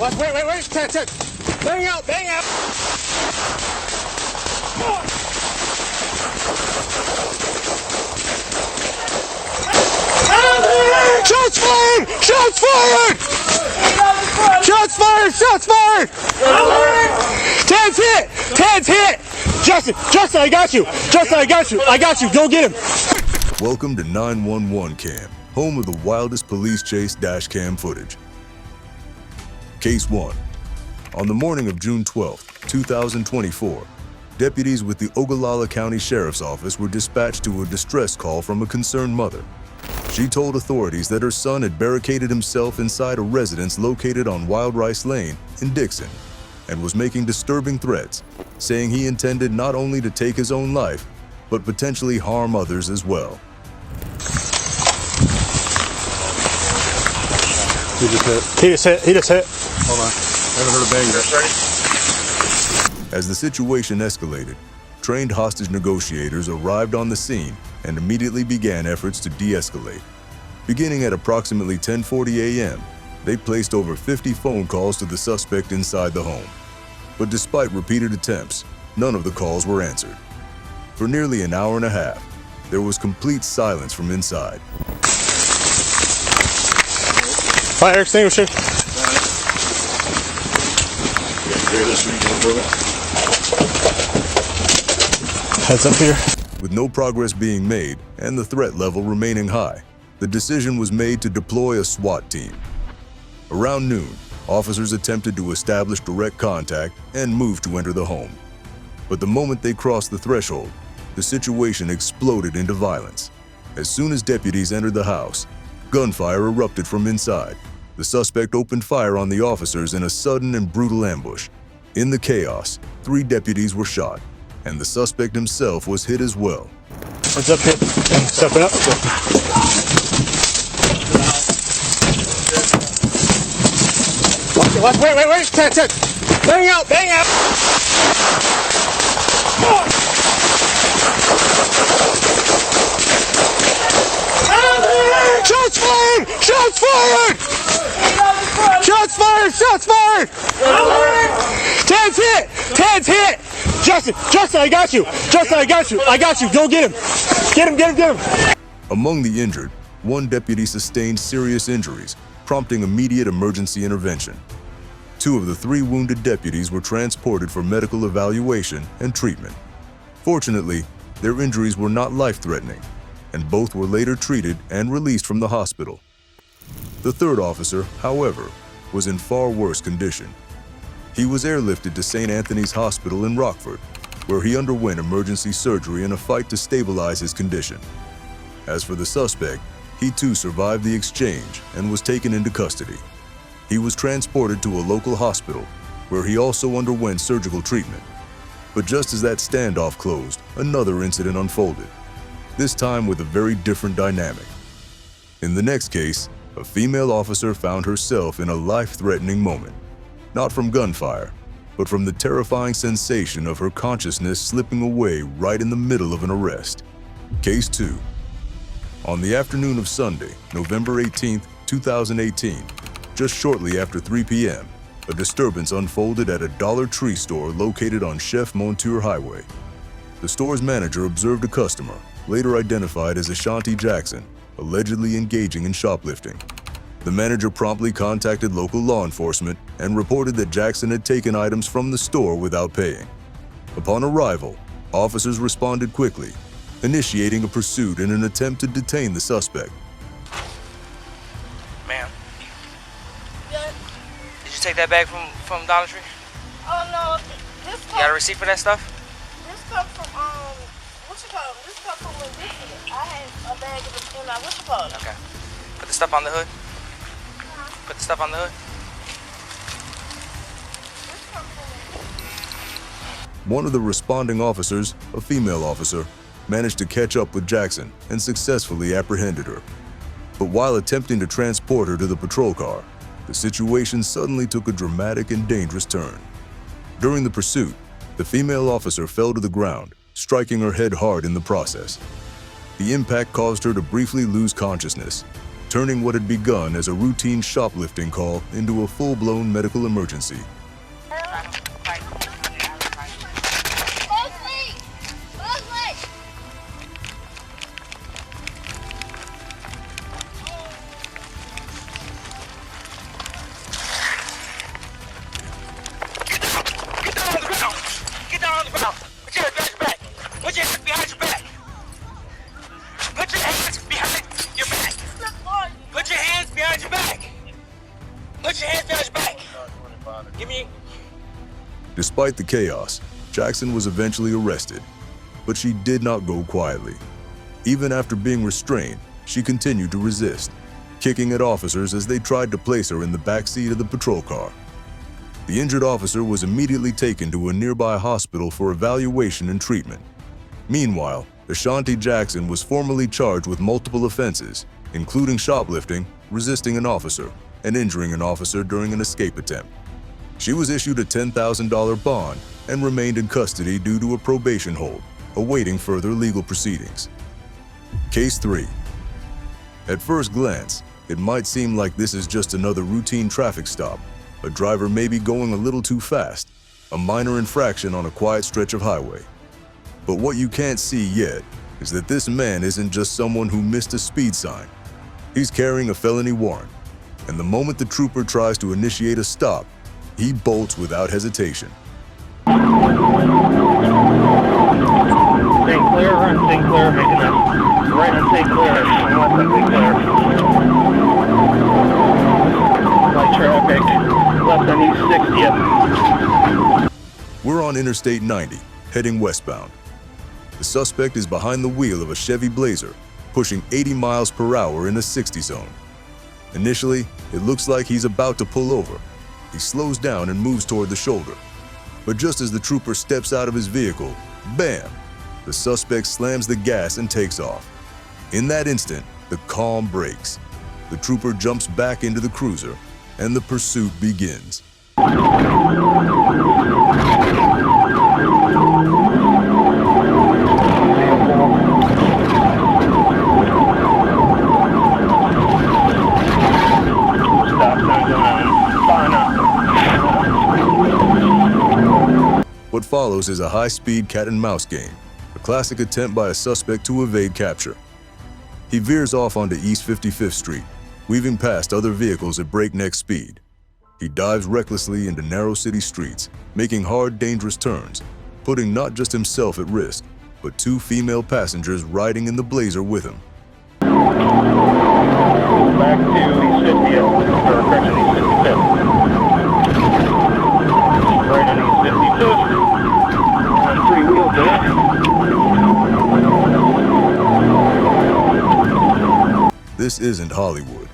Wait. Ted. Bang out. Shots fired! Ted's hit! Justin, I got you! Go get him! Welcome to 911 Cam, home of the wildest police chase dashcam footage. Case 1. On the morning of June 12, 2024, deputies with the Ogallala County Sheriff's Office were dispatched to a distress call from a concerned mother. She told authorities that her son had barricaded himself inside a residence located on Wild Rice Lane in Dixon and was making disturbing threats, saying he intended not only to take his own life, but potentially harm others as well. He just hit. Hold on. Haven't heard a bang yet. As the situation escalated, trained hostage negotiators arrived on the scene and immediately began efforts to de-escalate. Beginning at approximately 10:40 a.m., they placed over 50 phone calls to the suspect inside the home. But despite repeated attempts, none of the calls were answered. For nearly an hour and a half, there was complete silence from inside. Fire extinguisher. Heads up here. With no progress being made and the threat level remaining high, the decision was made to deploy a SWAT team. Around noon, officers attempted to establish direct contact and move to enter the home. But the moment they crossed the threshold, the situation exploded into violence. As soon as deputies entered the house, gunfire erupted from inside. The suspect opened fire on the officers in a sudden and brutal ambush. In the chaos, 3 deputies were shot, and the suspect himself was hit as well. What's up, hit? Stepping up. Wait. Ted. Bang out. Shots fired! Ted's hit! Justin, I got you! Go get him! Among the injured, 1 deputy sustained serious injuries, prompting immediate emergency intervention. 2 of the 3 wounded deputies were transported for medical evaluation and treatment. Fortunately, their injuries were not life-threatening, and both were later treated and released from the hospital. The 3rd officer, however, was in far worse condition. He was airlifted to St. Anthony's Hospital in Rockford, where he underwent emergency surgery in a fight to stabilize his condition. As for the suspect, he too survived the exchange and was taken into custody. He was transported to a local hospital, where he also underwent surgical treatment. But just as that standoff closed, another incident unfolded, this time with a very different dynamic. In the next case, a female officer found herself in a life-threatening moment, not from gunfire, but from the terrifying sensation of her consciousness slipping away right in the middle of an arrest. Case 2. On the afternoon of Sunday, November 18, 2018, just shortly after 3 p.m., a disturbance unfolded at a Dollar Tree store located on Chef Montour Highway. The store's manager observed a customer, later identified as Ashanti Jackson, allegedly engaging in shoplifting. The manager promptly contacted local law enforcement and reported that Jackson had taken items from the store without paying. Upon arrival, officers responded quickly, initiating a pursuit in an attempt to detain the suspect. Ma'am, did you take that bag from Dollar Tree? Oh no, this You got a receipt for that stuff? This come from This come from when this is. I had a bag in my Okay. Put the stuff on the hood. Put the stuff on the hood. One of the responding officers, a female officer, managed to catch up with Jackson and successfully apprehended her. But while attempting to transport her to the patrol car, the situation suddenly took a dramatic and dangerous turn. During the pursuit, the female officer fell to the ground, striking her head hard in the process. The impact caused her to briefly lose consciousness, turning what had begun as a routine shoplifting call into a full-blown medical emergency. Despite the chaos, Jackson was eventually arrested, but she did not go quietly. Even after being restrained, she continued to resist, kicking at officers as they tried to place her in the back seat of the patrol car. The injured officer was immediately taken to a nearby hospital for evaluation and treatment. Meanwhile, Ashanti Jackson was formally charged with multiple offenses, including shoplifting, resisting an officer, and injuring an officer during an escape attempt. She was issued a $10,000 bond and remained in custody due to a probation hold, awaiting further legal proceedings. Case 3. At first glance, it might seem like this is just another routine traffic stop. A driver may be going a little too fast, a minor infraction on a quiet stretch of highway. But what you can't see yet is that this man isn't just someone who missed a speed sign. He's carrying a felony warrant, and the moment the trooper tries to initiate a stop, he bolts without hesitation. Stay clear, run, stay clear, making a right on stay clear, and left on stay clear. Light traffic, left on East 60th. We're on Interstate 90, heading westbound. The suspect is behind the wheel of a Chevy Blazer, pushing 80 miles per hour in a 60 zone. Initially, it looks like he's about to pull over. He slows down and moves toward the shoulder. But just as the trooper steps out of his vehicle, bam! The suspect slams the gas and takes off. In that instant, the calm breaks. The trooper jumps back into the cruiser, and the pursuit begins. What follows is a high-speed cat-and-mouse game, a classic attempt by a suspect to evade capture. He veers off onto East 55th Street, weaving past other vehicles at breakneck speed. He dives recklessly into narrow city streets, making hard, dangerous turns, putting not just himself at risk, but 2 female passengers riding in the Blazer with him. Back to East 50th, or correction, East 55th. Right on East 55th. On 3-wheel there. This isn't Hollywood,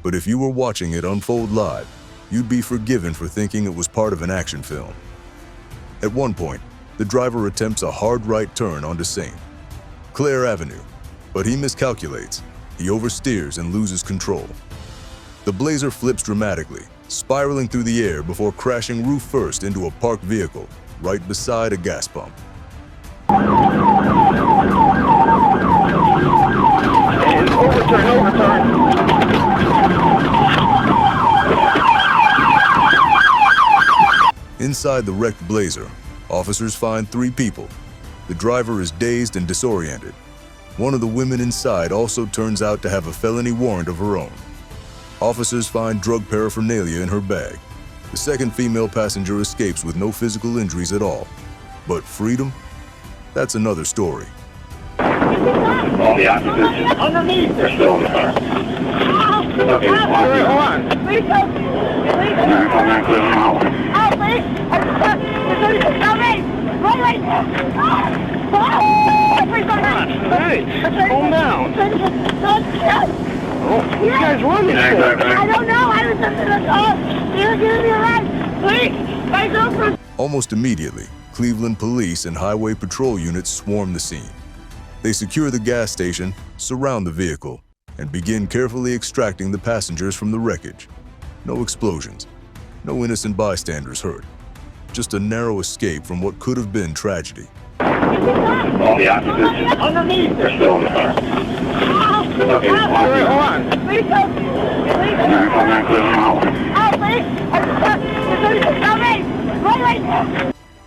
but if you were watching it unfold live, you'd be forgiven for thinking it was part of an action film. At one point, the driver attempts a hard right turn onto St. Clair Avenue, but he miscalculates. He oversteers and loses control. The Blazer flips dramatically, spiraling through the air before crashing roof first into a parked vehicle right beside a gas pump. And overturn. Inside the wrecked Blazer, officers find 3 people. The driver is dazed and disoriented. One of the women inside also turns out to have a felony warrant of her own. Officers find drug paraphernalia in her bag. The second female passenger escapes with no physical injuries at all. But freedom? That's another story. All the occupants underneath, they're still in the car. Okay, hold on. Please help me. Please help me. I'm not clear now. Help me. Help me. Wait. Please don't hurt me. Hey, calm down. Oh, you guys running? I don't know. I was just in the car. You're giving me a ride. Please. Please don't. Almost immediately, Cleveland police and highway patrol units swarm the scene. They secure the gas station, surround the vehicle, and begin carefully extracting the passengers from the wreckage. No explosions, no innocent bystanders hurt. Just a narrow escape from what could have been tragedy. All the occupants underneath, they're still in the car. Okay, hold on.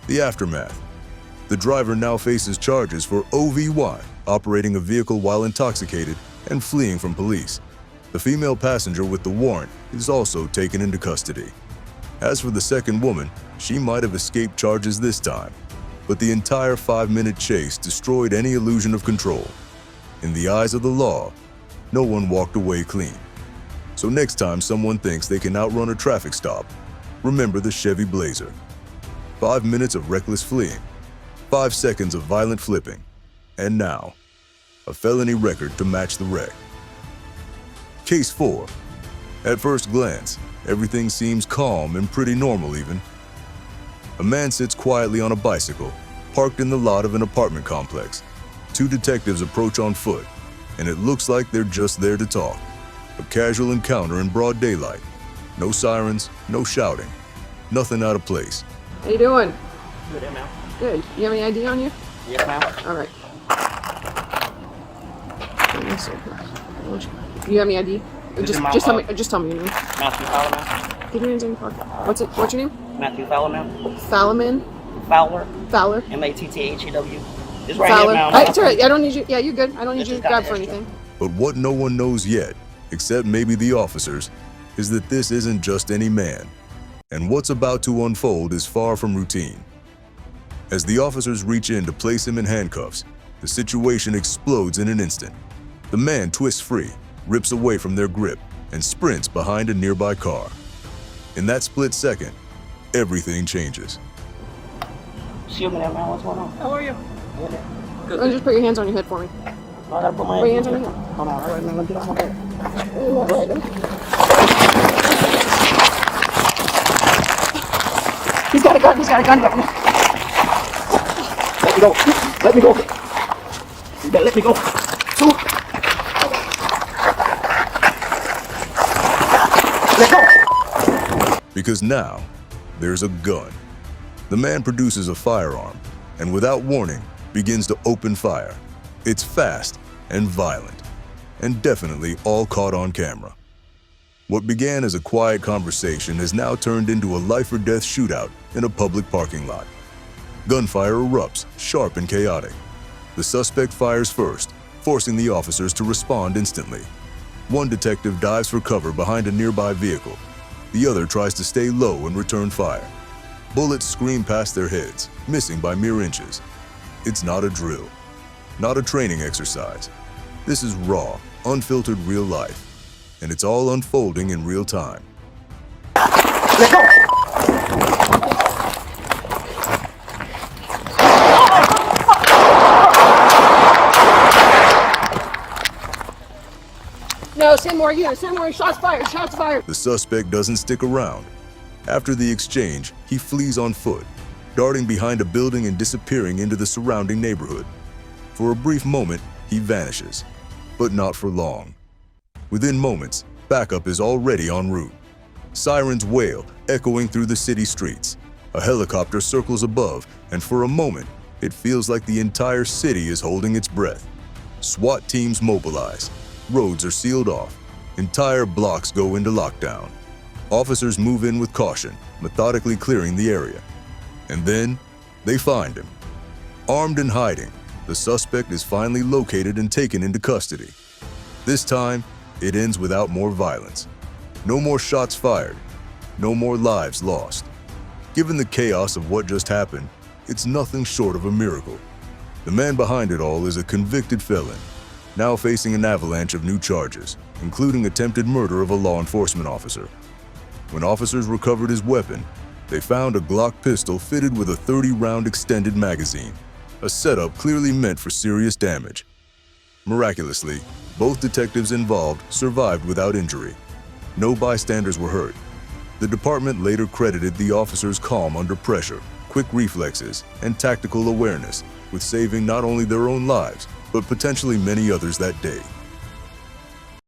The aftermath. The driver now faces charges for OVY, operating a vehicle while intoxicated, and fleeing from police. The female passenger with the warrant is also taken into custody. As for the second woman, she might have escaped charges this time, but the entire 5-minute chase destroyed any illusion of control. In the eyes of the law, no one walked away clean. So next time someone thinks they can outrun a traffic stop, remember the Chevy Blazer. 5 minutes of reckless fleeing, 5 seconds of violent flipping, and now, a felony record to match the wreck. Case 4. At first glance, everything seems calm and pretty normal even. A man sits quietly on a bicycle, parked in the lot of an apartment complex. 2 detectives approach on foot, and it looks like they're just there to talk. A casual encounter in broad daylight. No sirens, no shouting, nothing out of place. How you doing? Good, ma'am. Good. You have any ID on you? Yes, ma'am. All right. You have any ID? Just tell me your name. Matthew Fowler, ma'am. Keep your hands in your pocket. What's your name? Matthew Fowler, ma'am. Fowler. Fowler. M-A-T-T-H-E-W. Just right Fowler. here, ma'am. It's all right. I don't need you. Yeah, you're good. I don't need you to grab for anything. But what no one knows yet, except maybe the officers, is that this isn't just any man. And what's about to unfold is far from routine. As the officers reach in to place him in handcuffs, the situation explodes in an instant. The man twists free, rips away from their grip, and sprints behind a nearby car. In that split second, everything changes. Excuse me there, man. What's going on? How are you? Good. Just put your hands on your head for me. I gotta put my Put your hands on your head. Hold on. All right, man. Let me get off my head. He's got a gun. He's got a gun. Let me go. Let me go. You better let me go. Let go. Because now, there's a gun. The man produces a firearm, and without warning, begins to open fire. It's fast and violent, and definitely all caught on camera. What began as a quiet conversation has now turned into a life-or-death shootout in a public parking lot. Gunfire erupts, sharp and chaotic. The suspect fires first, forcing the officers to respond instantly. One detective dives for cover behind a nearby vehicle. The other tries to stay low and return fire. Bullets scream past their heads, missing by mere inches. It's not a drill, not a training exercise. This is raw, unfiltered real life, and it's all unfolding in real time. Let go. No, 10 more units. 10 more. Shots fired. Shots fired. The suspect doesn't stick around. After the exchange, he flees on foot, darting behind a building and disappearing into the surrounding neighborhood. For a brief moment, he vanishes, but not for long. Within moments, backup is already en route. Sirens wail, echoing through the city streets. A helicopter circles above, and for a moment, it feels like the entire city is holding its breath. SWAT teams mobilize. Roads are sealed off. Entire blocks go into lockdown. Officers move in with caution, methodically clearing the area. And then, they find him. Armed and hiding, the suspect is finally located and taken into custody. This time, it ends without more violence. No more shots fired. No more lives lost. Given the chaos of what just happened, it's nothing short of a miracle. The man behind it all is a convicted felon, now facing an avalanche of new charges, including attempted murder of a law enforcement officer. When officers recovered his weapon, they found a Glock pistol fitted with a 30-round extended magazine, a setup clearly meant for serious damage. Miraculously, both detectives involved survived without injury. No bystanders were hurt. The department later credited the officers' calm under pressure, quick reflexes, and tactical awareness with saving not only their own lives, but potentially many others that day.